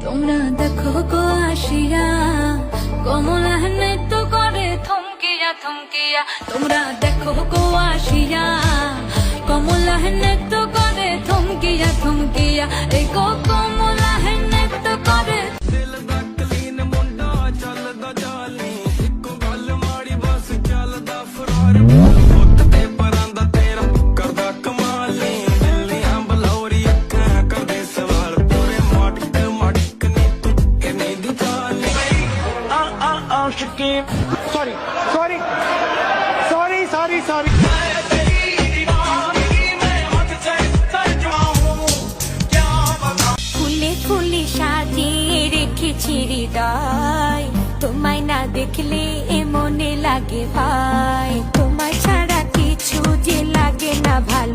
তোমরা দেখো গো আসিয়া কমলা নৃত্য করে থমকিয়া থমকিয়া। তোমরা দেখো গো আসিয়া কমলা নৃত্য করে থমকিয়া থমকিয়া। এই গো কমলা নৃত্য করে। ਦਿਲ ਦਾ ਕਲੀਨ ਮੁੰਡਾ ਚੱਲਦਾ ਚਾਲੀ, ਇੱਕੋ ਗੱਲ ਮਾੜੀ ਬਸ ਚੱਲਦਾ ਫਰਾਰ। ਪੁੱਤ ਤੇ ਪਰਾਂ ਦਾ ਤੇਰਾ ਕਰਦਾ ਕਮਾਲੀ, ਦਿੱਲੀਆਂ ਬਲੌਰੀ ਅੱਖਾਂ ਕਰਦੇ ਸਵਾਲ। ਪੂਰੇ ਮਟਕ ਮਟਕ ਨੀ ਤੂੰ ਕਿੰਨੀ ਦੀ ਚਾਲੀ। ਸ਼ਕੀਮ sorry sorry sorry sorry sorry ফুলে ফুলে সাজিয়ে রেখেছি হৃদয়, তোমায় না দেখলে এ মনে লাগে ভাই। তোমায় ছাড়া কিছু যে লাগে না ভালো।